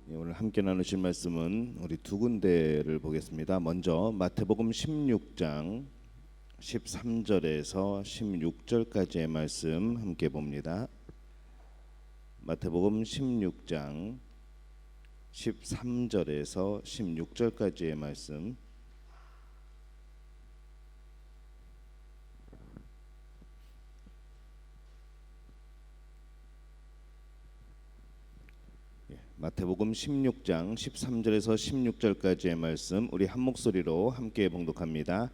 오늘 함께 나누실 말씀은 우리 두 군데를 보겠습니다. 먼저 마태복음 16장 13절에서 16절까지의 말씀 함께 봅니다. 마태복음 16장 13절에서 16절까지의 말씀. 마태복음 16장 13절에서 16절까지의 말씀 우리 한 목소리로 함께 봉독합니다.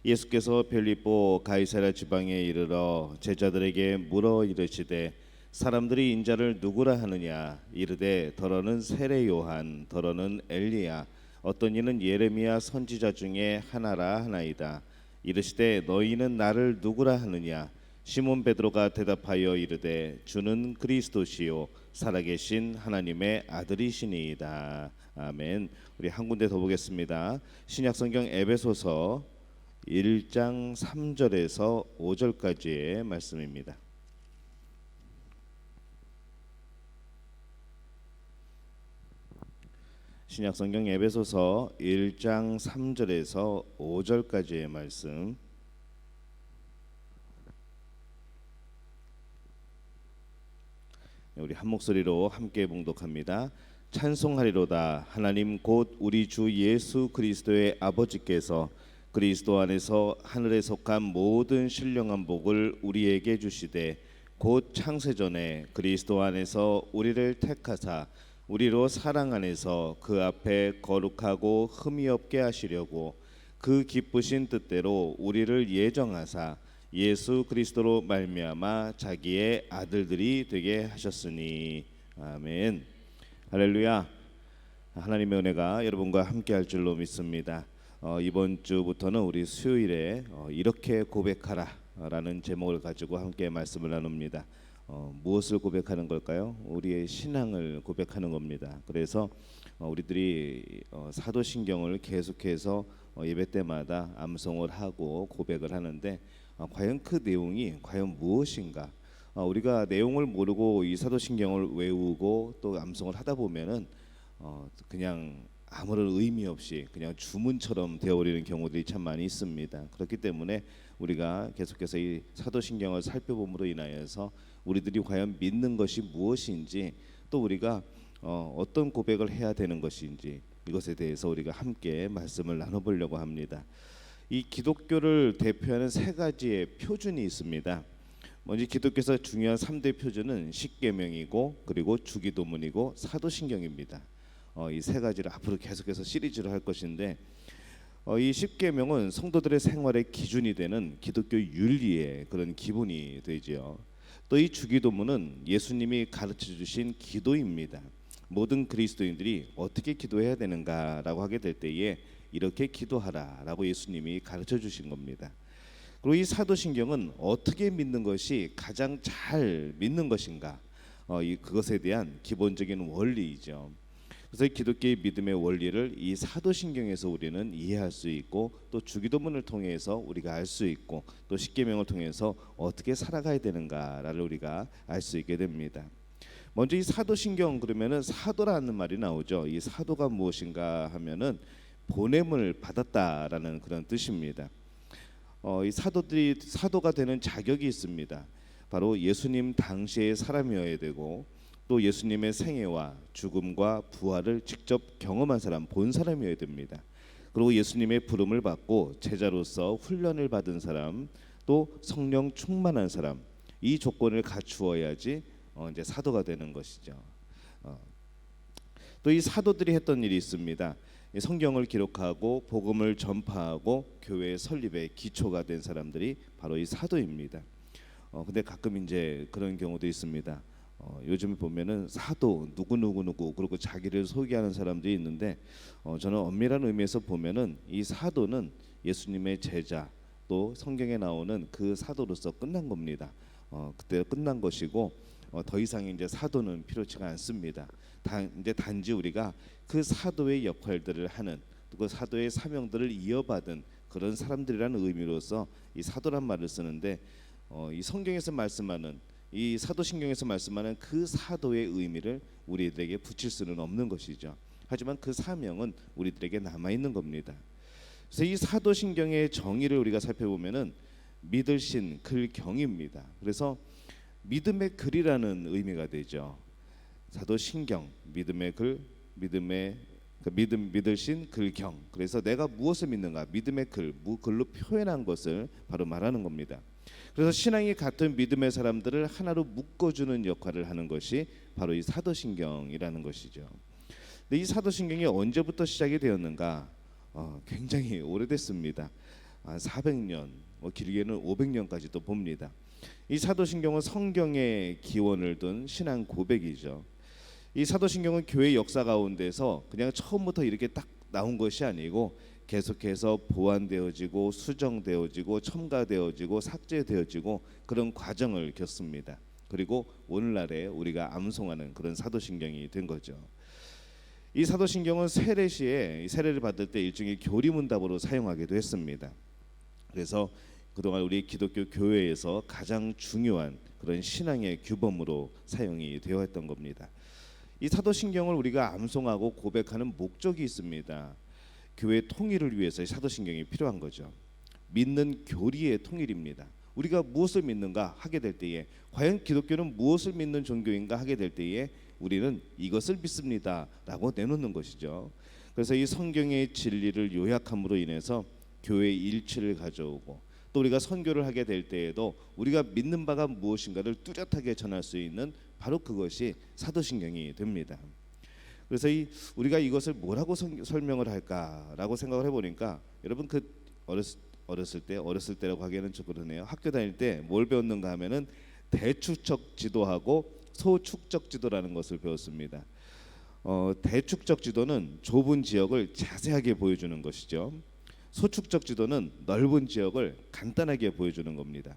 예수께서 빌립보 가이사랴 지방에 이르러 제자들에게 물어 이르시되 사람들이 인자를 누구라 하느냐 이르되 더러는 세례 요한 더러는 엘리야 어떤 이는 예레미야 선지자 중에 하나라 하나이다. 이르시되 너희는 나를 누구라 하느냐 시몬 베드로가 대답하여 이르되 주는 그리스도시요 살아계신 하나님의 아들이시니이다. 아멘. 우리 한 군데 더 보겠습니다. 신약성경 에베소서 1장 3절에서 5절까지의 말씀입니다. 신약성경 에베소서 1장 3절에서 5절까지의 말씀. 우리 한 목소리로 함께 봉독합니다. 찬송하리로다. 하나님 곧 우리 주 예수 그리스도의 아버지께서 그리스도 안에서 하늘에 속한 모든 신령한 복을 우리에게 주시되 곧 창세전에 그리스도 안에서 우리를 택하사 우리로 사랑 안에서 그 앞에 거룩하고 흠이 없게 하시려고 그 기쁘신 뜻대로 우리를 예정하사 예수 그리스도로 말미암아 자기의 아들들이 되게 하셨으니. 아멘. 할렐루야. 하나님의 은혜가 여러분과 함께할 줄로 믿습니다. 이번 주부터는 우리 수요일에 이렇게 고백하라라는 제목을 가지고 함께 말씀을 나눕니다. 무엇을 고백하는 걸까요? 우리의 신앙을 고백하는 겁니다. 그래서 우리들이 사도신경을 계속해서 예배 때마다 암송을 하고 고백을 하는데 과연 그 내용이 과연 무엇인가? 우리가 내용을 모르고 이 사도신경을 외우고 또 암송을 하다 보면은 그냥 아무런 의미 없이 그냥 주문처럼 되어버리는 경우들이 참 많이 있습니다. 그렇기 때문에 우리가 계속해서 이 사도신경을 살펴봄으로 인하여서 우리들이 과연 믿는 것이 무엇인지 또 우리가 어떤 고백을 해야 되는 것인지 이것에 대해서 우리가 함께 말씀을 나눠보려고 합니다. 이 기독교를 대표하는 세 가지의 표준이 있습니다. 먼저 기독교에서 중요한 3대 표준은 십계명이고 그리고 주기도문이고 사도신경입니다. 이 세 가지를 앞으로 계속해서 시리즈로 할 것인데 이 십계명은 성도들의 생활의 기준이 되는 기독교 윤리의 그런 기본이 되지요. 또 이 주기도문은 예수님이 가르쳐 주신 기도입니다. 모든 그리스도인들이 어떻게 기도해야 되는가라고 하게 될 때에 이렇게 기도하라라고 예수님이 가르쳐 주신 겁니다. 그리고 이 사도신경은 어떻게 믿는 것이 가장 잘 믿는 것인가, 그것에 대한 기본적인 원리이죠. 그래서 기독교의 믿음의 원리를 이 사도신경에서 우리는 이해할 수 있고 또 주기도문을 통해서 우리가 알 수 있고 또 십계명을 통해서 어떻게 살아가야 되는가를 우리가 알 수 있게 됩니다. 먼저 이 사도신경 그러면은 사도라는 말이 나오죠. 이 사도가 무엇인가 하면은 보냄을 받았다라는 그런 뜻입니다. 이 사도들이 사도가 되는 자격이 있습니다. 바로 예수님 당시의 사람이어야 되고 또 예수님의 생애와 죽음과 부활을 직접 경험한 사람, 본 사람이어야 됩니다. 그리고 예수님의 부름을 받고 제자로서 훈련을 받은 사람, 또 성령 충만한 사람, 이 조건을 갖추어야지 이제 사도가 되는 것이죠. 또 이 사도들이 했던 일이 있습니다. 성경을 기록하고 복음을 전파하고 교회의 설립의 기초가 된 사람들이 바로 이 사도입니다. 근데 가끔 이제 그런 경우도 있습니다. 요즘에 보면은 사도 누구 그리고 자기를 소개하는 사람들이 있는데 저는 엄밀한 의미에서 보면은 이 사도는 예수님의 제자 또 성경에 나오는 그 사도로서 끝난 겁니다. 그때 끝난 것이고 더 이상 이제 사도는 필요치가 않습니다. 이제 단지 우리가 그 사도의 역할들을 하는 그 사도의 사명들을 이어받은 그런 사람들이라는 의미로서 이 사도란 말을 쓰는데 이 성경에서 말씀하는 이 사도신경에서 말씀하는 그 사도의 의미를 우리들에게 붙일 수는 없는 것이죠. 하지만 그 사명은 우리들에게 남아 있는 겁니다. 그래서 이 사도신경의 정의를 우리가 살펴보면은 믿을 신 글경입니다. 그래서 믿음의 글이라는 의미가 되죠. 사도신경, 믿음의 글, 믿을 신 글경. 그래서 내가 무엇을 믿는가, 믿음의 글, 글로 표현한 것을 바로 말하는 겁니다. 그래서 신앙이 같은 믿음의 사람들을 하나로 묶어주는 역할을 하는 것이 바로 이 사도신경이라는 것이죠. 근데 이 사도신경이 언제부터 시작이 되었는가? 굉장히 오래됐습니다. 400년, 길게는 500년까지도 봅니다. 이 사도신경은 성경의 기원을 둔 신앙 고백이죠. 이 사도신경은 교회 역사 가운데서 그냥 처음부터 이렇게 딱 나온 것이 아니고 계속해서 보완되어지고 수정되어지고 첨가되어지고 삭제되어지고 그런 과정을 겪습니다. 그리고 오늘날에 우리가 암송하는 그런 사도신경이 된 거죠. 이 사도신경은 세례 시에 세례를 받을 때 일종의 교리문답으로 사용하기도 했습니다. 그래서 그동안 우리 기독교 교회에서 가장 중요한 그런 신앙의 규범으로 사용이 되어 했던 겁니다. 이 사도신경을 우리가 암송하고 고백하는 목적이 있습니다. 교회 통일을 위해서 사도신경이 필요한 거죠. 믿는 교리의 통일입니다. 우리가 무엇을 믿는가 하게 될 때에, 과연 기독교는 무엇을 믿는 종교인가 하게 될 때에 우리는 이것을 믿습니다라고 내놓는 것이죠. 그래서 이 성경의 진리를 요약함으로 인해서 교회의 일치를 가져오고, 또 우리가 선교를 하게 될 때에도 우리가 믿는 바가 무엇인가를 뚜렷하게 전할 수 있는 바로 그것이 사도신경이 됩니다. 그래서 우리가 이것을 뭐라고 설명을 할까라고 생각을 해보니까, 여러분 그 어렸을 때라고 하기에는 좀 그러네요. 학교 다닐 때 뭘 배웠는가 하면은 대축적 지도하고 소축적 지도라는 것을 배웠습니다. 대축적 지도는 좁은 지역을 자세하게 보여주는 것이죠. 소축적 지도는 넓은 지역을 간단하게 보여주는 겁니다.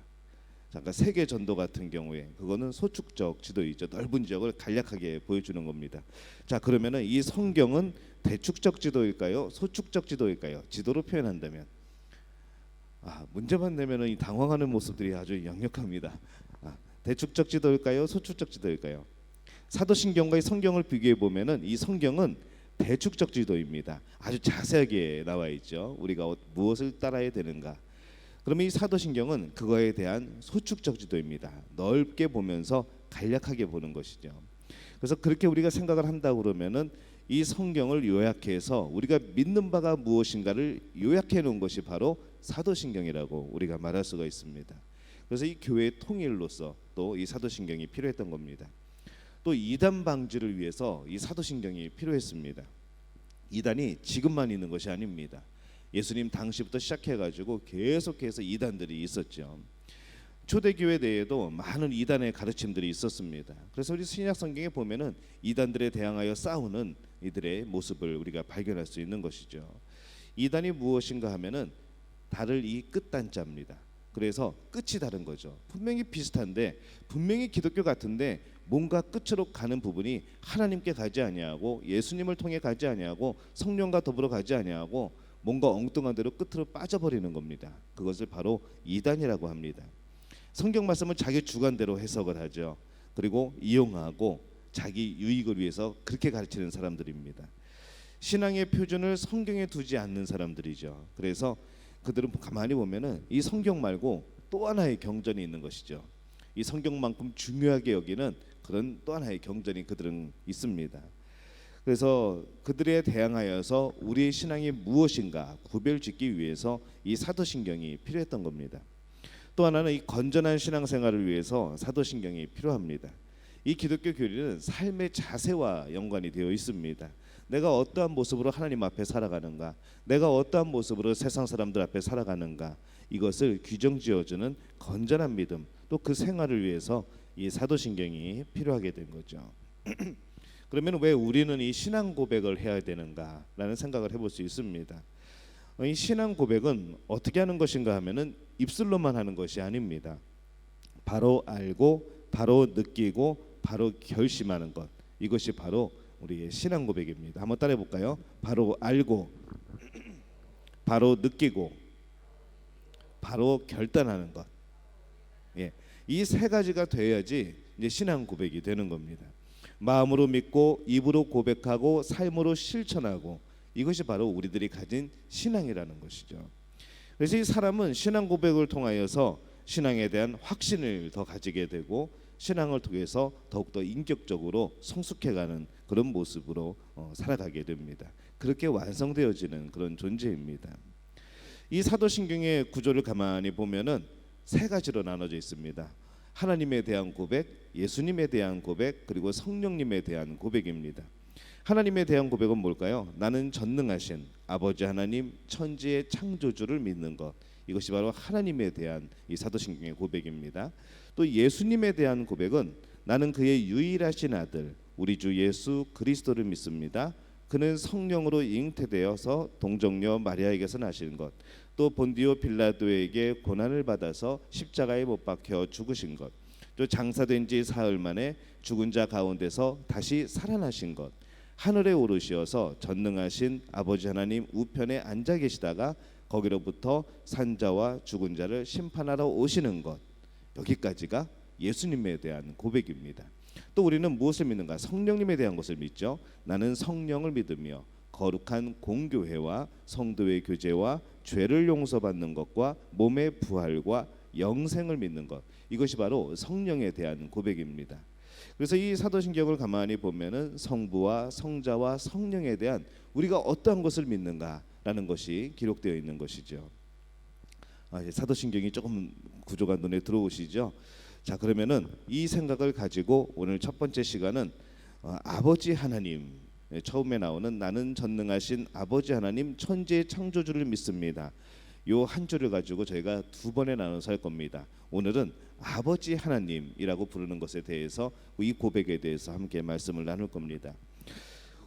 잠깐 세계 전도 같은 경우에 그거는 소축적 지도이죠. 넓은 지역을 간략하게 보여주는 겁니다. 자, 그러면은 이 성경은 대축적 지도일까요? 소축적 지도일까요? 지도로 표현한다면, 문제만 내면은 이 당황하는 모습들이 아주 역력합니다. 대축적 지도일까요? 소축적 지도일까요? 사도신경과 성경을 비교해 보면은 이 성경은 대축적 지도입니다. 아주 자세하게 나와 있죠. 우리가 무엇을 따라야 되는가. 그러면 이 사도신경은 그거에 대한 소축적 지도입니다. 넓게 보면서 간략하게 보는 것이죠. 그래서 그렇게 우리가 생각을 한다 그러면은 이 성경을 요약해서 우리가 믿는 바가 무엇인가를 요약해 놓은 것이 바로 사도신경이라고 우리가 말할 수가 있습니다. 그래서 이 교회의 통일로서 또 이 사도신경이 필요했던 겁니다. 또 이단 방지를 위해서 이 사도신경이 필요했습니다. 이단이 지금만 있는 것이 아닙니다. 예수님 당시부터 시작해가지고 계속해서 이단들이 있었죠. 초대교회 내에도 많은 이단의 가르침들이 있었습니다. 그래서 우리 신약성경에 보면은 이단들에 대항하여 싸우는 이들의 모습을 우리가 발견할 수 있는 것이죠. 이단이 무엇인가 하면은 달을 이 끝단자입니다. 그래서 끝이 다른 거죠. 분명히 비슷한데, 분명히 기독교 같은데 뭔가 끝으로 가는 부분이 하나님께 가지 아니하고 예수님을 통해 가지 아니하고 성령과 더불어 가지 아니하고 뭔가 엉뚱한 대로 끝으로 빠져버리는 겁니다. 그것을 바로 이단이라고 합니다. 성경 말씀을 자기 주관대로 해석을 하죠. 그리고 이용하고 자기 유익을 위해서 그렇게 가르치는 사람들입니다. 신앙의 표준을 성경에 두지 않는 사람들이죠. 그래서 그들은 가만히 보면은 이 성경 말고 또 하나의 경전이 있는 것이죠. 이 성경만큼 중요하게 여기는 그런 또 하나의 경전이 그들은 있습니다. 그래서 그들에 대항하여서 우리의 신앙이 무엇인가 구별짓기 위해서 이 사도신경이 필요했던 겁니다. 또 하나는 이 건전한 신앙생활을 위해서 사도신경이 필요합니다. 이 기독교 교리는 삶의 자세와 연관이 되어 있습니다. 내가 어떠한 모습으로 하나님 앞에 살아가는가, 내가 어떠한 모습으로 세상 사람들 앞에 살아가는가, 이것을 규정지어주는 건전한 믿음, 또 그 생활을 위해서 이 사도신경이 필요하게 된 거죠. 그러면 왜 우리는 이 신앙 고백을 해야 되는가라는 생각을 해볼 수 있습니다. 이 신앙 고백은 어떻게 하는 것인가 하면은 입술로만 하는 것이 아닙니다. 바로 알고, 바로 느끼고, 바로 결심하는 것, 이것이 바로 우리의 신앙 고백입니다. 한번 따라해 볼까요? 바로 알고, 바로 느끼고, 바로 결단하는 것. 이 세 가지가 돼야지 이제 신앙 고백이 되는 겁니다. 마음으로 믿고 입으로 고백하고 삶으로 실천하고, 이것이 바로 우리들이 가진 신앙이라는 것이죠. 그래서 이 사람은 신앙 고백을 통하여서 신앙에 대한 확신을 더 가지게 되고, 신앙을 통해서 더욱더 인격적으로 성숙해가는 그런 모습으로 살아가게 됩니다. 그렇게 완성되어지는 그런 존재입니다. 이 사도신경의 구조를 가만히 보면은 세 가지로 나눠져 있습니다. 하나님에 대한 고백, 예수님에 대한 고백, 그리고 성령님에 대한 고백입니다. 하나님에 대한 고백은 뭘까요? 나는 전능하신 아버지 하나님, 천지의 창조주를 믿는 것. 이것이 바로 하나님에 대한 이 사도신경의 고백입니다. 또 예수님에 대한 고백은 나는 그의 유일하신 아들 우리 주 예수 그리스도를 믿습니다. 그는 성령으로 잉태되어서 동정녀 마리아에게서 나신 것, 또 본디오 빌라도에게 고난을 받아서 십자가에 못 박혀 죽으신 것, 또 장사된 지 사흘 만에 죽은 자 가운데서 다시 살아나신 것, 하늘에 오르시어서 전능하신 아버지 하나님 우편에 앉아 계시다가 거기로부터 산자와 죽은 자를 심판하러 오시는 것, 여기까지가 예수님에 대한 고백입니다. 또 우리는 무엇을 믿는가? 성령님에 대한 것을 믿죠. 나는 성령을 믿으며 거룩한 공교회와 성도의 교제와 죄를 용서받는 것과 몸의 부활과 영생을 믿는 것, 이것이 바로 성령에 대한 고백입니다. 그래서 이 사도신경을 가만히 보면은 성부와 성자와 성령에 대한 우리가 어떠한 것을 믿는가라는 것이 기록되어 있는 것이죠. 사도신경이 조금 구조가 눈에 들어오시죠? 자, 그러면은 이 생각을 가지고 오늘 첫 번째 시간은 아버지 하나님, 처음에 나오는 나는 전능하신 아버지 하나님 천지의 창조주를 믿습니다. 요 한 줄을 가지고 저희가 두 번에 나눠서 할 겁니다. 오늘은 아버지 하나님이라고 부르는 것에 대해서, 이 고백에 대해서 함께 말씀을 나눌 겁니다.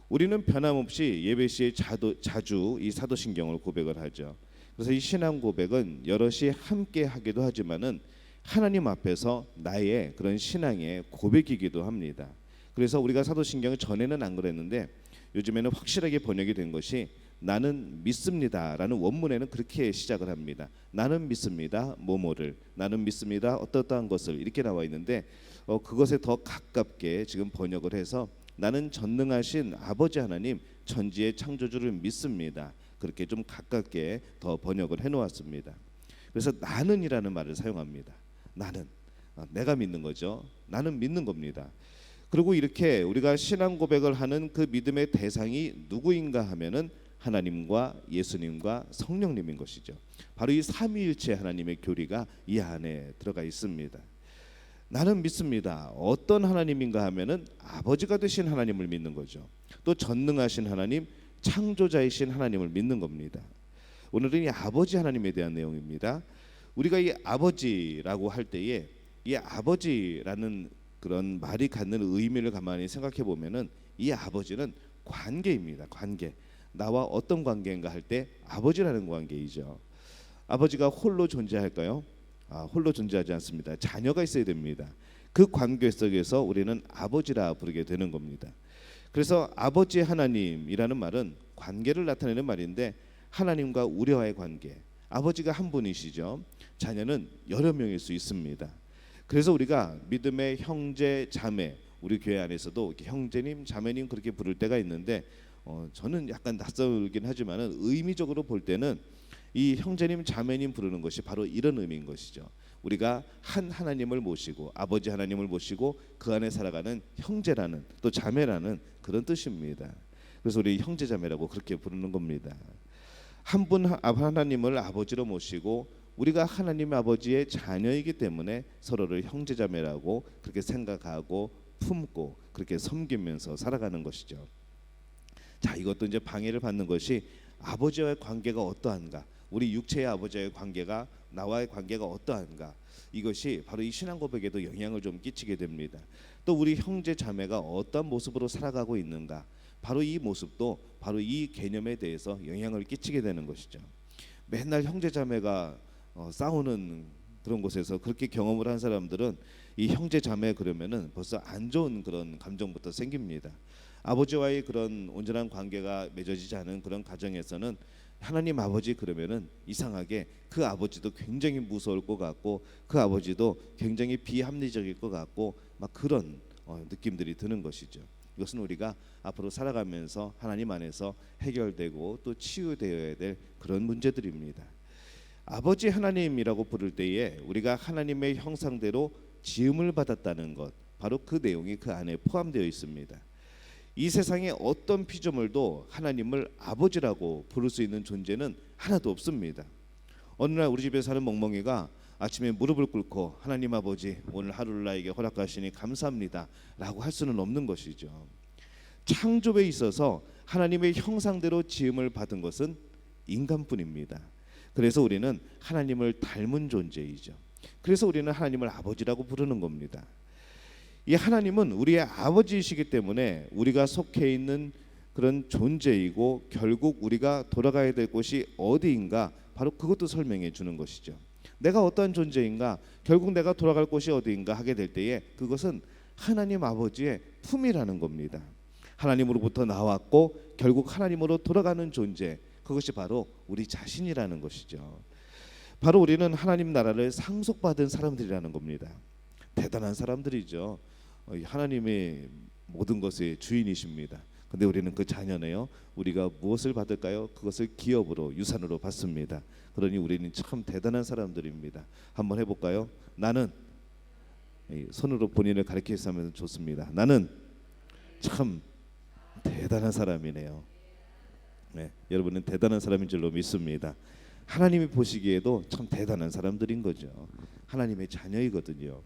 우리는 변함없이 예배 시에 자주 이 사도신경을 고백을 하죠. 그래서 이 신앙 고백은 여럿이 함께 하기도 하지만은 하나님 앞에서 나의 그런 신앙의 고백이기도 합니다. 그래서 우리가 사도신경을 전에는 안 그랬는데 요즘에는 확실하게 번역이 된 것이 나는 믿습니다라는 원문에는 그렇게 시작을 합니다. 나는 믿습니다 뭐뭐를, 나는 믿습니다 어떠한 것을, 이렇게 나와 있는데 그것에 더 가깝게 지금 번역을 해서 나는 전능하신 아버지 하나님 천지의 창조주를 믿습니다, 그렇게 좀 가깝게 더 번역을 해놓았습니다. 그래서 나는이라는 말을 사용합니다. 나는, 내가 믿는 거죠. 나는 믿는 겁니다. 그리고 이렇게 우리가 신앙 고백을 하는 그 믿음의 대상이 누구인가 하면은 하나님과 예수님과 성령님인 것이죠. 바로 이 삼위일체 하나님의 교리가 이 안에 들어가 있습니다. 나는 믿습니다. 어떤 하나님인가 하면은 아버지가 되신 하나님을 믿는 거죠. 또 전능하신 하나님, 창조자이신 하나님을 믿는 겁니다. 오늘은 이 아버지 하나님에 대한 내용입니다. 우리가 이 아버지라고 할 때에 이 아버지라는 그런 말이 갖는 의미를 가만히 생각해 보면은 이 아버지는 관계입니다. 관계. 나와 어떤 관계인가 할 때 아버지라는 관계이죠. 아버지가 홀로 존재할까요? 홀로 존재하지 않습니다. 자녀가 있어야 됩니다. 그 관계 속에서 우리는 아버지라 부르게 되는 겁니다. 그래서 아버지 하나님이라는 말은 관계를 나타내는 말인데 하나님과 우리와의 관계, 아버지가 한 분이시죠. 자녀는 여러 명일 수 있습니다. 그래서 우리가 믿음의 형제 자매, 우리 교회 안에서도 형제님 자매님 그렇게 부를 때가 있는데 저는 약간 낯설긴 하지만은 의미적으로 볼 때는 이 형제님 자매님 부르는 것이 바로 이런 의미인 것이죠. 우리가 한 하나님을 모시고 아버지 하나님을 모시고 그 안에 살아가는 형제라는, 또 자매라는 그런 뜻입니다. 그래서 우리 형제 자매라고 그렇게 부르는 겁니다. 한 분 하나님을 아버지로 모시고 우리가 하나님 아버지의 자녀이기 때문에 서로를 형제 자매라고 그렇게 생각하고 품고 그렇게 섬기면서 살아가는 것이죠. 자, 이것도 이제 방해를 받는 것이 아버지와의 관계가 어떠한가, 우리 육체의 아버지와의 관계가 나와의 관계가 어떠한가, 이것이 바로 이 신앙 고백에도 영향을 좀 끼치게 됩니다. 또 우리 형제 자매가 어떤 모습으로 살아가고 있는가, 바로 이 모습도 바로 이 개념에 대해서 영향을 끼치게 되는 것이죠. 맨날 형제 자매가 싸우는 그런 곳에서 그렇게 경험을 한 사람들은 이 형제 자매 그러면은 벌써 안 좋은 그런 감정부터 생깁니다. 아버지와의 그런 온전한 관계가 맺어지지 않은 그런 가정에서는 하나님 아버지 그러면은 이상하게 그 아버지도 굉장히 무서울 것 같고 그 아버지도 굉장히 비합리적일 것 같고 막 그런 느낌들이 드는 것이죠. 이것은 우리가 앞으로 살아가면서 하나님 안에서 해결되고 또 치유되어야 될 그런 문제들입니다. 아버지 하나님이라고 부를 때에 우리가 하나님의 형상대로 지음을 받았다는 것, 바로 그 내용이 그 안에 포함되어 있습니다. 이 세상에 어떤 피조물도 하나님을 아버지라고 부를 수 있는 존재는 하나도 없습니다. 어느 날 우리 집에 사는 멍멍이가 아침에 무릎을 꿇고 하나님 아버지 오늘 하루를 나에게 허락하시니 감사합니다 라고 할 수는 없는 것이죠. 창조에 있어서 하나님의 형상대로 지음을 받은 것은 인간뿐입니다. 그래서 우리는 하나님을 닮은 존재이죠. 그래서 우리는 하나님을 아버지라고 부르는 겁니다. 이 하나님은 우리의 아버지이시기 때문에 우리가 속해 있는 그런 존재이고 결국 우리가 돌아가야 될 곳이 어디인가 바로 그것도 설명해 주는 것이죠. 내가 어떠한 존재인가, 결국 내가 돌아갈 곳이 어디인가 하게 될 때에 그것은 하나님 아버지의 품이라는 겁니다. 하나님으로부터 나왔고 결국 하나님으로 돌아가는 존재, 그것이 바로 우리 자신이라는 것이죠. 바로 우리는 하나님 나라를 상속받은 사람들이라는 겁니다. 대단한 사람들이죠. 하나님의 모든 것의 주인이십니다. 근데 우리는 그 자녀네요. 우리가 무엇을 받을까요? 그것을 기업으로 유산으로 받습니다. 그러니 우리는 참 대단한 사람들입니다. 한번 해볼까요? 나는 손으로 본인을 가리켜서 하면 좋습니다. 나는 참 대단한 사람이네요. 네, 여러분은 대단한 사람인 줄로 믿습니다. 하나님이 보시기에도 참 대단한 사람들인 거죠. 하나님의 자녀이거든요.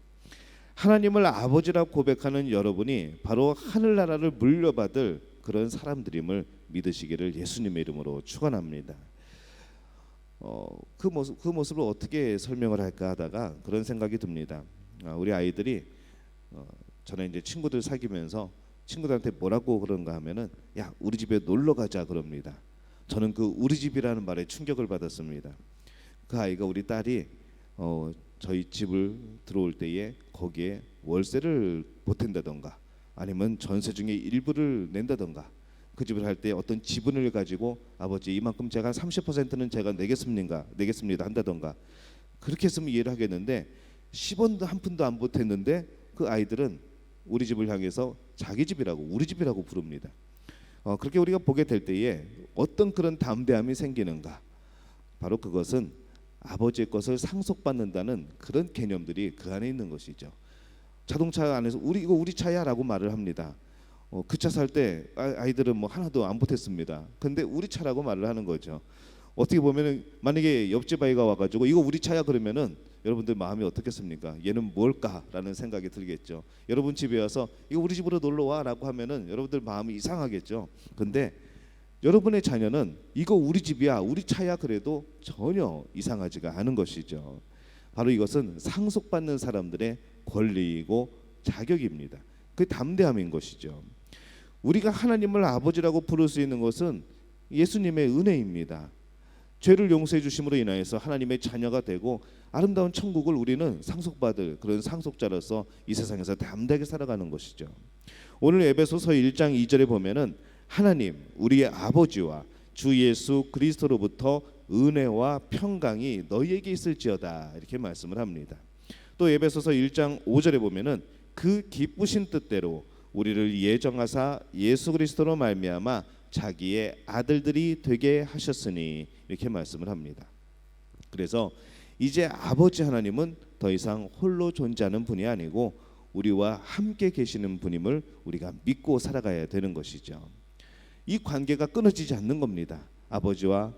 하나님을 아버지라고 고백하는 여러분이 바로 하늘나라를 물려받을 그런 사람들임을 믿으시기를 예수님의 이름으로 축원합니다. 그 모습을 어떻게 설명을 할까 하다가 그런 생각이 듭니다. 우리 아이들이 저는 이제 친구들 사귀면서 친구들한테 뭐라고 그런가 하면은 야 우리 집에 놀러 가자 그럽니다. 저는 그 우리 집이라는 말에 충격을 받았습니다. 그 아이가 우리 딸이 저희 집을 들어올 때에 거기에 월세를 보탠다던가 아니면 전세 중에 일부를 낸다던가 그 집을 할 때 어떤 지분을 가지고 아버지 이만큼 제가 30%는 제가 내겠습니다 한다던가 그렇게 했으면 이해를 하겠는데 10원도 한 푼도 안 보탰는데 그 아이들은 우리 집을 향해서 자기 집이라고 우리 집이라고 부릅니다. 그렇게 우리가 보게 될 때에 어떤 그런 담대함이 생기는가, 바로 그것은 아버지의 것을 상속받는다는 그런 개념들이 그 안에 있는 것이죠. 자동차 안에서 이거 우리 차야라고 말을 합니다. 그 차 살 때 아이들은 뭐 하나도 안 보탰습니다. 근데 우리 차라고 말을 하는 거죠. 어떻게 보면은 만약에 옆집 아이가 와가지고 이거 우리 차야 그러면은 여러분들 마음이 어떻겠습니까? 얘는 뭘까라는 생각이 들겠죠. 여러분 집에 와서 이거 우리 집으로 놀러 와라고 하면은 여러분들 마음이 이상하겠죠. 근데 여러분의 자녀는 이거 우리 집이야, 우리 차야 그래도 전혀 이상하지가 않은 것이죠. 바로 이것은 상속받는 사람들의 권리이고 자격입니다. 그 담대함인 것이죠. 우리가 하나님을 아버지라고 부를 수 있는 것은 예수님의 은혜입니다. 죄를 용서해 주심으로 인하여서 하나님의 자녀가 되고 아름다운 천국을 우리는 상속받을 그런 상속자로서 이 세상에서 담대하게 살아가는 것이죠. 오늘 에베소서 1장 2절에 보면은 하나님 우리의 아버지와 주 예수 그리스도로부터 은혜와 평강이 너희에게 있을지어다 이렇게 말씀을 합니다. 또 에베소서 1장 5절에 보면은 그 기쁘신 뜻대로 우리를 예정하사 예수 그리스도로 말미암아 자기의 아들들이 되게 하셨으니 이렇게 말씀을 합니다. 그래서 이제 아버지 하나님은 더 이상 홀로 존재하는 분이 아니고 우리와 함께 계시는 분임을 우리가 믿고 살아가야 되는 것이죠. 이 관계가 끊어지지 않는 겁니다. 아버지와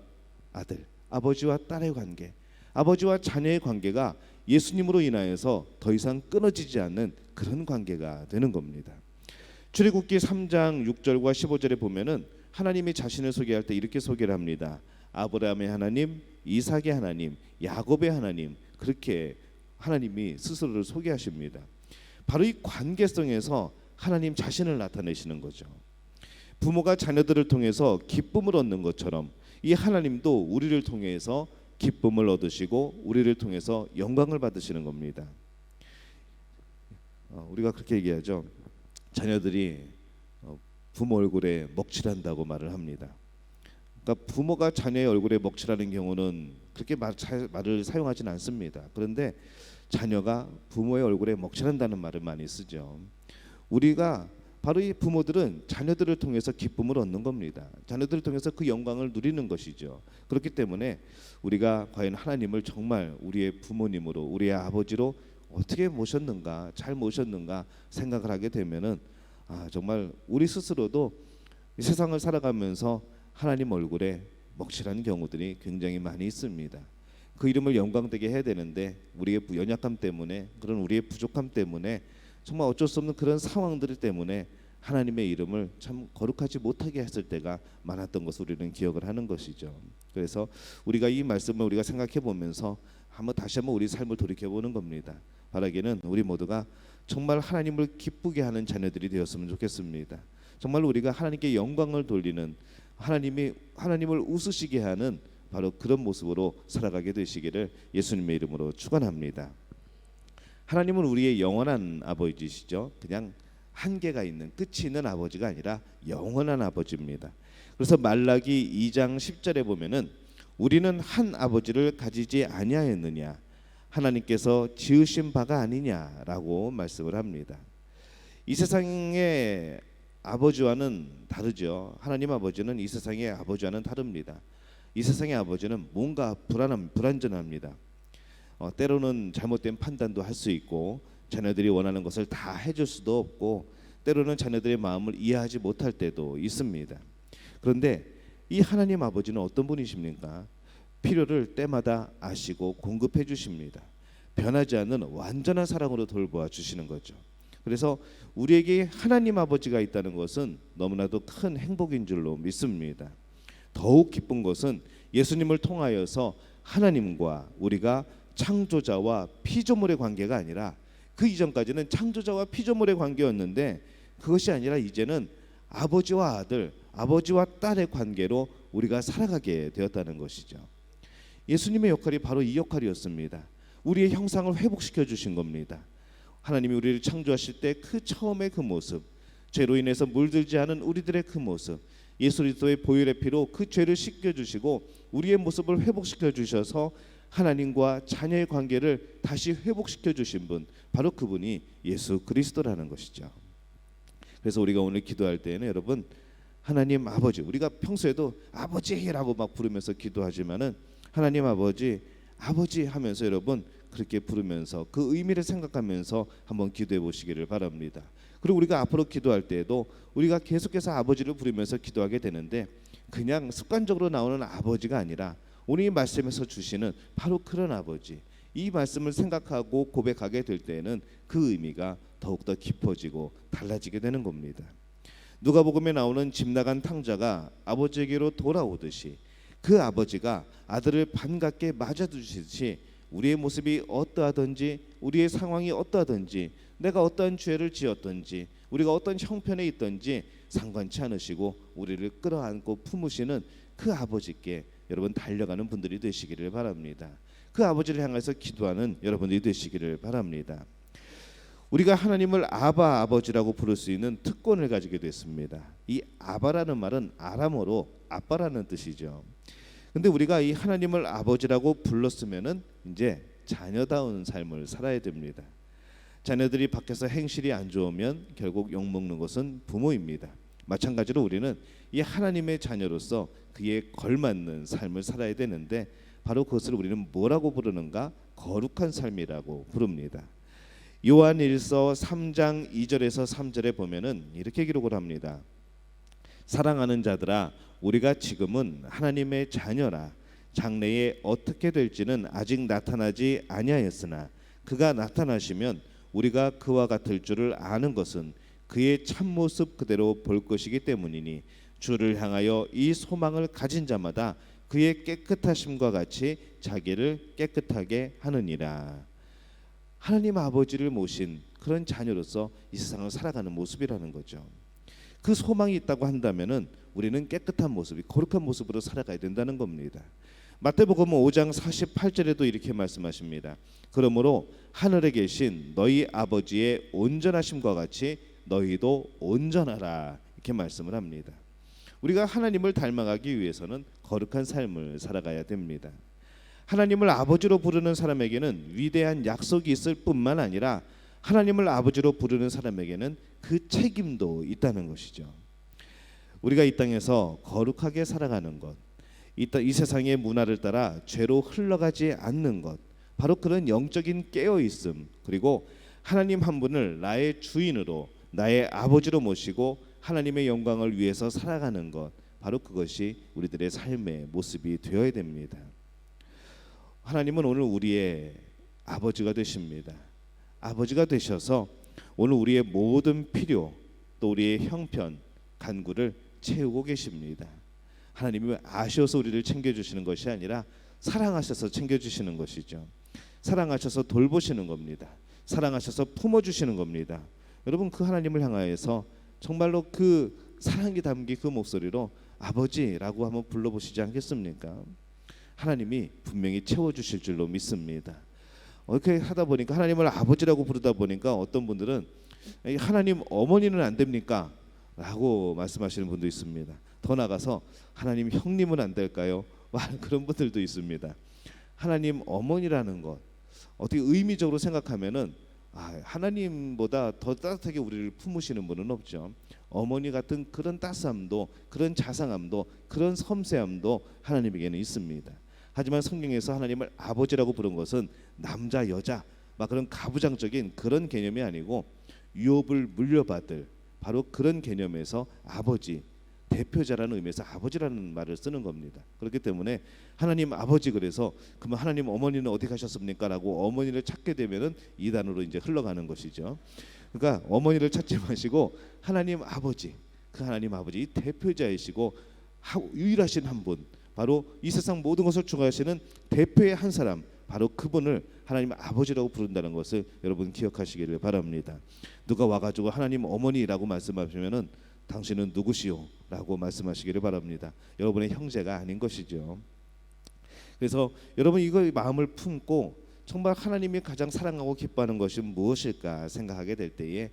아들, 아버지와 딸의 관계, 아버지와 자녀의 관계가 예수님으로 인하여서 더 이상 끊어지지 않는 그런 관계가 되는 겁니다. 출애굽기 3장 6절과 15절에 보면은 하나님이 자신을 소개할 때 이렇게 소개를 합니다. 아브라함의 하나님, 이삭의 하나님, 야곱의 하나님, 그렇게 하나님이 스스로를 소개하십니다. 바로 이 관계성에서 하나님 자신을 나타내시는 거죠. 부모가 자녀들을 통해서 기쁨을 얻는 것처럼 이 하나님도 우리를 통해서 기쁨을 얻으시고 우리를 통해서 영광을 받으시는 겁니다. 우리가 그렇게 얘기하죠. 자녀들이 부모 얼굴에 먹칠한다고 말을 합니다. 그러니까 부모가 자녀의 얼굴에 먹칠하는 경우는 그렇게 말을 사용하지는 않습니다. 그런데 자녀가 부모의 얼굴에 먹칠한다는 말을 많이 쓰죠. 우리가 바로 이 부모들은 자녀들을 통해서 기쁨을 얻는 겁니다. 자녀들을 통해서 그 영광을 누리는 것이죠. 그렇기 때문에 우리가 과연 하나님을 정말 우리의 부모님으로, 우리의 아버지로 어떻게 모셨는가, 잘 모셨는가 생각을 하게 되면은 정말 우리 스스로도 이 세상을 살아가면서 하나님 얼굴에 먹칠하는 경우들이 굉장히 많이 있습니다. 그 이름을 영광되게 해야 되는데 우리의 연약함 때문에, 그런 우리의 부족함 때문에, 정말 어쩔 수 없는 그런 상황들 때문에 하나님의 이름을 참 거룩하지 못하게 했을 때가 많았던 것을 우리는 기억을 하는 것이죠. 그래서 우리가 이 말씀을 우리가 생각해 보면서 다시 한번 우리 삶을 돌이켜 보는 겁니다. 바라기는 우리 모두가 정말 하나님을 기쁘게 하는 자녀들이 되었으면 좋겠습니다. 정말 우리가 하나님께 영광을 돌리는, 하나님을 웃으시게 하는 바로 그런 모습으로 살아가게 되시기를 예수님의 이름으로 축원합니다. 하나님은 우리의 영원한 아버지시죠. 그냥 한계가 있는, 끝이 있는 아버지가 아니라 영원한 아버지입니다. 그래서 말라기 2장 10절에 보면은 우리는 한 아버지를 가지지 아니하였느냐, 하나님께서 지으신 바가 아니냐라고 말씀을 합니다. 이 세상의 아버지와는 다르죠. 하나님 아버지는 이 세상의 아버지와는 다릅니다. 이 세상의 아버지는 뭔가 불완전합니다. 때로는 잘못된 판단도 할 수 있고, 자녀들이 원하는 것을 다 해줄 수도 없고, 때로는 자녀들의 마음을 이해하지 못할 때도 있습니다. 그런데 이 하나님 아버지는 어떤 분이십니까? 필요를 때마다 아시고 공급해 주십니다. 변하지 않는 완전한 사랑으로 돌보아 주시는 거죠. 그래서 우리에게 하나님 아버지가 있다는 것은 너무나도 큰 행복인 줄로 믿습니다. 더욱 기쁜 것은 예수님을 통하여서 하나님과 우리가 창조자와 피조물의 관계가 아니라, 그 이전까지는 창조자와 피조물의 관계였는데 그것이 아니라 이제는 아버지와 아들, 아버지와 딸의 관계로 우리가 살아가게 되었다는 것이죠. 예수님의 역할이 바로 이 역할이었습니다. 우리의 형상을 회복시켜 주신 겁니다. 하나님이 우리를 창조하실 때 그 처음의 그 모습, 죄로 인해서 물들지 않은 우리들의 그 모습, 예수 그리스도의 보혈의 피로 그 죄를 씻겨 주시고 우리의 모습을 회복시켜 주셔서 하나님과 자녀의 관계를 다시 회복시켜 주신 분, 바로 그분이 예수 그리스도라는 것이죠. 그래서 우리가 오늘 기도할 때에는 여러분, 하나님 아버지, 우리가 평소에도 아버지라고 막 부르면서 기도하지만은 하나님 아버지, 아버지 하면서 여러분 그렇게 부르면서 그 의미를 생각하면서 한번 기도해 보시기를 바랍니다. 그리고 우리가 앞으로 기도할 때에도 우리가 계속해서 아버지를 부르면서 기도하게 되는데, 그냥 습관적으로 나오는 아버지가 아니라 오늘 이 말씀에서 주시는 바로 그런 아버지, 이 말씀을 생각하고 고백하게 될 때에는 그 의미가 더욱더 깊어지고 달라지게 되는 겁니다. 누가복음에 나오는 집 나간 탕자가 아버지에게로 돌아오듯이 그 아버지가 아들을 반갑게 맞아주시듯이 우리의 모습이 어떠하든지, 우리의 상황이 어떠하든지, 내가 어떠한 죄를 지었든지, 우리가 어떤 형편에 있든지 상관치 않으시고 우리를 끌어안고 품으시는 그 아버지께 여러분 달려가는 분들이 되시기를 바랍니다. 그 아버지를 향해서 기도하는 여러분들이 되시기를 바랍니다. 우리가 하나님을 아바, 아버지라고 부를 수 있는 특권을 가지게 됐습니다. 이 아바라는 말은 아람어로 아빠라는 뜻이죠. 근데 우리가 이 하나님을 아버지라고 불렀으면은 이제 자녀다운 삶을 살아야 됩니다. 자녀들이 밖에서 행실이 안 좋으면 결국 욕먹는 것은 부모입니다. 마찬가지로 우리는 이 하나님의 자녀로서 그에 걸맞는 삶을 살아야 되는데, 바로 그것을 우리는 뭐라고 부르는가? 거룩한 삶이라고 부릅니다. 요한일서 3장 2절에서 3절에 보면은 이렇게 기록을 합니다. 사랑하는 자들아, 우리가 지금은 하나님의 자녀라. 장래에 어떻게 될지는 아직 나타나지 아니하였으나 그가 나타나시면 우리가 그와 같을 줄을 아는 것은 그의 참모습 그대로 볼 것이기 때문이니, 주를 향하여 이 소망을 가진 자마다 그의 깨끗하심과 같이 자기를 깨끗하게 하느니라. 하나님 아버지를 모신 그런 자녀로서 이 세상을 살아가는 모습이라는 거죠. 그 소망이 있다고 한다면은 우리는 깨끗한 모습이, 거룩한 모습으로 살아가야 된다는 겁니다. 마태복음 5장 48절에도 이렇게 말씀하십니다. 그러므로 하늘에 계신 너희 아버지의 온전하심과 같이 너희도 온전하라, 이렇게 말씀을 합니다. 우리가 하나님을 닮아가기 위해서는 거룩한 삶을 살아가야 됩니다. 하나님을 아버지로 부르는 사람에게는 위대한 약속이 있을 뿐만 아니라 하나님을 아버지로 부르는 사람에게는 그 책임도 있다는 것이죠. 우리가 이 땅에서 거룩하게 살아가는 것, 이 세상의 문화를 따라 죄로 흘러가지 않는 것, 바로 그런 영적인 깨어있음, 그리고 하나님 한 분을 나의 주인으로, 나의 아버지로 모시고 하나님의 영광을 위해서 살아가는 것, 바로 그것이 우리들의 삶의 모습이 되어야 됩니다. 하나님은 오늘 우리의 아버지가 되십니다. 아버지가 되셔서 오늘 우리의 모든 필요, 또 우리의 형편, 간구를 채우고 계십니다. 하나님이 아셔서 우리를 챙겨주시는 것이 아니라 사랑하셔서 챙겨주시는 것이죠. 사랑하셔서 돌보시는 겁니다. 사랑하셔서 품어주시는 겁니다. 여러분, 그 하나님을 향하여서 정말로 그 사랑이 담긴 그 목소리로 아버지라고 한번 불러보시지 않겠습니까? 하나님이 분명히 채워주실 줄로 믿습니다. 이렇게 하다 보니까, 하나님을 아버지라고 부르다 보니까 어떤 분들은 하나님 어머니는 안 됩니까? 라고 말씀하시는 분도 있습니다. 더 나가서 하나님 형님은 안 될까요? 그런 분들도 있습니다. 하나님 어머니라는 것, 어떻게 의미적으로 생각하면은 하나님보다 더 따뜻하게 우리를 품으시는 분은 없죠. 어머니 같은 그런 따스함도, 그런 자상함도, 그런 섬세함도 하나님에게는 있습니다. 하지만 성경에서 하나님을 아버지라고 부른 것은 남자 여자 그런 가부장적인 그런 개념이 아니고 유업을 물려받을 바로 그런 개념에서 아버지, 대표자라는 의미에서 아버지라는 말을 쓰는 겁니다. 그렇기 때문에 하나님 아버지, 그래서 그러면 하나님 어머니는 어디 가셨습니까? 라고 어머니를 찾게 되면은 이단으로 이제 흘러가는 것이죠. 그러니까 어머니를 찾지 마시고 하나님 아버지, 그 하나님 아버지 대표자이시고 유일하신 한 분, 바로 이 세상 모든 것을 주관하시는 대표의 한 사람, 바로 그분을 하나님 아버지라고 부른다는 것을 여러분 기억하시기를 바랍니다. 누가 와가지고 하나님 어머니라고 말씀하시면은 당신은 누구시오? 라고 말씀하시기를 바랍니다. 여러분의 형제가 아닌 것이죠. 그래서 여러분, 이거 마음을 품고 정말 하나님이 가장 사랑하고 기뻐하는 것이 무엇일까 생각하게 될 때에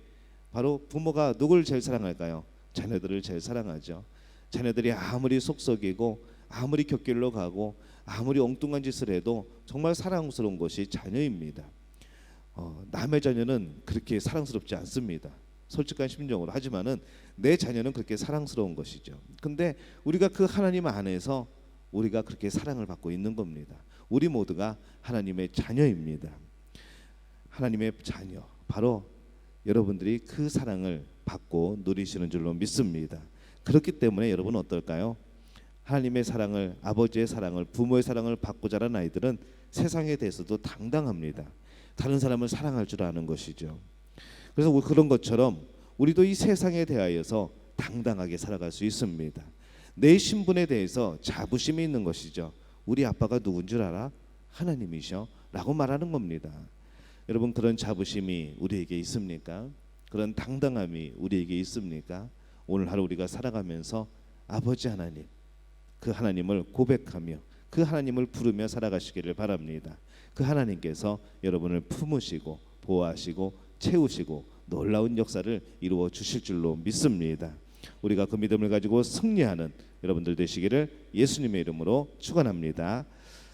바로 부모가 누굴 제일 사랑할까요? 자녀들을 제일 사랑하죠. 자녀들이 아무리 속썩이고 아무리 곁길로 가고 아무리 엉뚱한 짓을 해도 정말 사랑스러운 것이 자녀입니다. 남의 자녀는 그렇게 사랑스럽지 않습니다. 솔직한 심정으로. 하지만은 내 자녀는 그렇게 사랑스러운 것이죠. 근데 우리가 그 하나님 안에서 우리가 그렇게 사랑을 받고 있는 겁니다. 우리 모두가 하나님의 자녀입니다. 하나님의 자녀, 바로 여러분들이 그 사랑을 받고 누리시는 줄로 믿습니다. 그렇기 때문에 여러분 어떨까요? 하나님의 사랑을, 아버지의 사랑을, 부모의 사랑을 받고 자란 아이들은 세상에 대해서도 당당합니다. 다른 사람을 사랑할 줄 아는 것이죠. 그래서 그런 것처럼 우리도 이 세상에 대하여서 당당하게 살아갈 수 있습니다. 내 신분에 대해서 자부심이 있는 것이죠. 우리 아빠가 누군 줄 알아? 하나님이셔 라고 말하는 겁니다. 여러분, 그런 자부심이 우리에게 있습니까? 그런 당당함이 우리에게 있습니까? 오늘 하루 우리가 살아가면서 아버지 하나님, 그 하나님을 고백하며 그 하나님을 부르며 살아가시기를 바랍니다. 그 하나님께서 여러분을 품으시고 보호하시고 채우시고 놀라운 역사를 이루어 주실 줄로 믿습니다. 우리가 그 믿음을 가지고 승리하는 여러분들 되시기를 예수님의 이름으로 축원합니다.